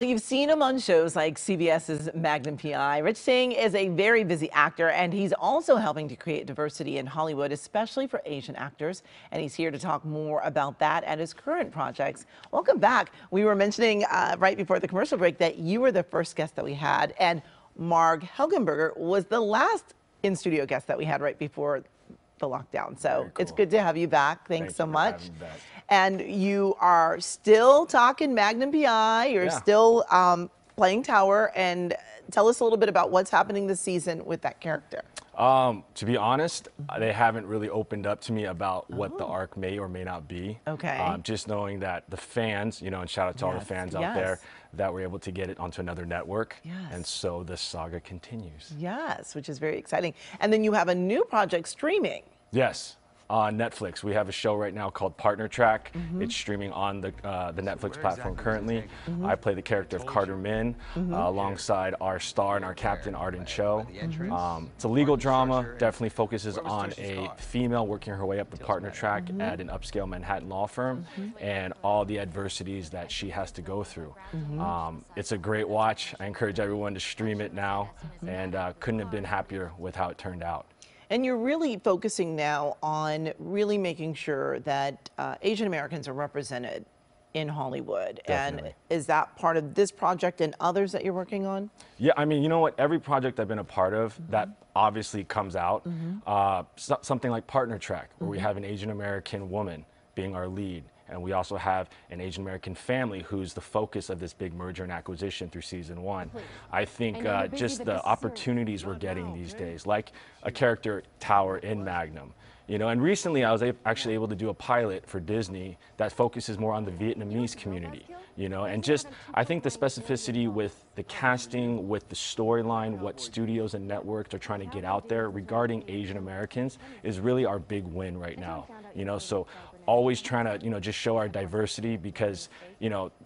You've seen him on shows like CBS's Magnum P.I. Rich Ting is a very busy actor, and he's also helping to create diversity in Hollywood, especially for Asian actors. And he's here to talk more about that and his current projects. Welcome back. We were mentioning right before the commercial break that you were the first guest that we had, and Marg Helgenberger was the last in-studio guest that we had right before the lockdown. So Cool. It's good to have you back. Thanks so much. Having me back. And you are still talking Magnum P.I. You're still playing Tower. And tell us a little bit about what's happening this season with that character. To be honest, they haven't really opened up to me about what the arc may or may not be. Okay. Just knowing that the fans, and shout out to all the fans out there, that were able to get it onto another network. And so the saga continues. Yes, which is very exciting. And then you have a new project streaming. Yes. On Netflix, we have a show right now called Partner Track. It's streaming on the Netflix platform currently. I play the character of Carter Min alongside our star and our captain Arden Cho. It's a legal drama, definitely focuses on a female working her way up the partner track at an upscale Manhattan law firm and all the adversities that she has to go through. It's a great watch. I encourage everyone to stream it now, and couldn't have been happier with how it turned out. And you're really focusing now on really making sure that Asian Americans are represented in Hollywood. Definitely. And is that part of this project and others that you're working on? Yeah, I mean, you know what? Every project I've been a part of that obviously comes out, something like Partner Track, where we have an Asian American woman being our lead. And we also have an Asian American family who's the focus of this big merger and acquisition through season 1. I think just the opportunities we're getting these days, like a character Tower in Magnum. And recently I was actually able to do a pilot for Disney that focuses more on the Vietnamese community, and just I think the specificity with the casting, with the storyline, what studios and networks are trying to get out there regarding Asian Americans is really our big win right now, so always trying to, just show our diversity because,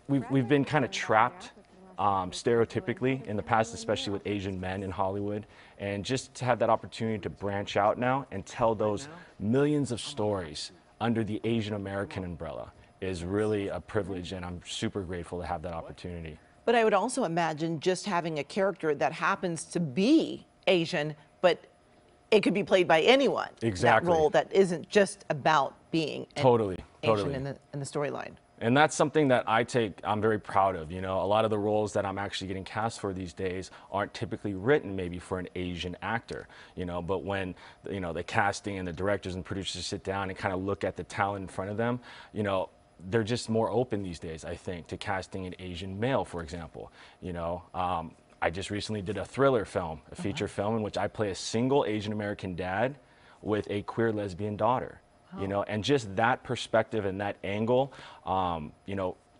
we've been kind of trapped stereotypically in the past, especially with Asian men in Hollywood. And just to have that opportunity to branch out now and tell those millions of stories under the Asian American umbrella is really a privilege, and I'm super grateful to have that opportunity. But I would also imagine just having a character that happens to be Asian, but it could be played by anyone. Exactly. That role that isn't just about being Totally. Asian in the storyline. And that's something that I'm very proud of. A lot of the roles that I'm actually getting cast for these days aren't typically written maybe for an Asian actor, but when, the casting and the directors and producers sit down and kind of look at the talent in front of them, they're just more open these days, I think, to casting an Asian male, for example. I just recently did a thriller film, a feature film in which I play a single Asian American dad with a queer lesbian daughter. And just that perspective and that angle,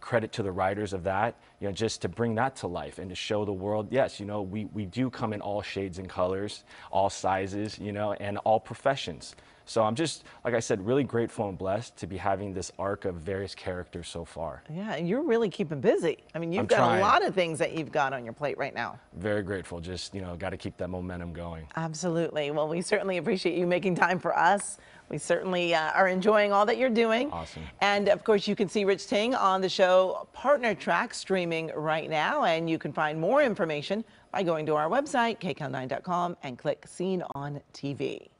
credit to the writers of that, just to bring that to life and to show the world, yes, we do come in all shades and colors, all sizes, and all professions. So I'm just, like I said, really grateful and blessed to be having this arc of various characters so far. Yeah, and you're really keeping busy. I mean, you've got a lot of things that you've got on your plate right now. Very grateful. Just, got to keep that momentum going. Absolutely. Well, we certainly appreciate you making time for us. We certainly are enjoying all that you're doing. Awesome. And of course, you can see Rich Ting on the show Partner Track streaming right now. And you can find more information by going to our website, KCAL9.com, and click Seen on TV.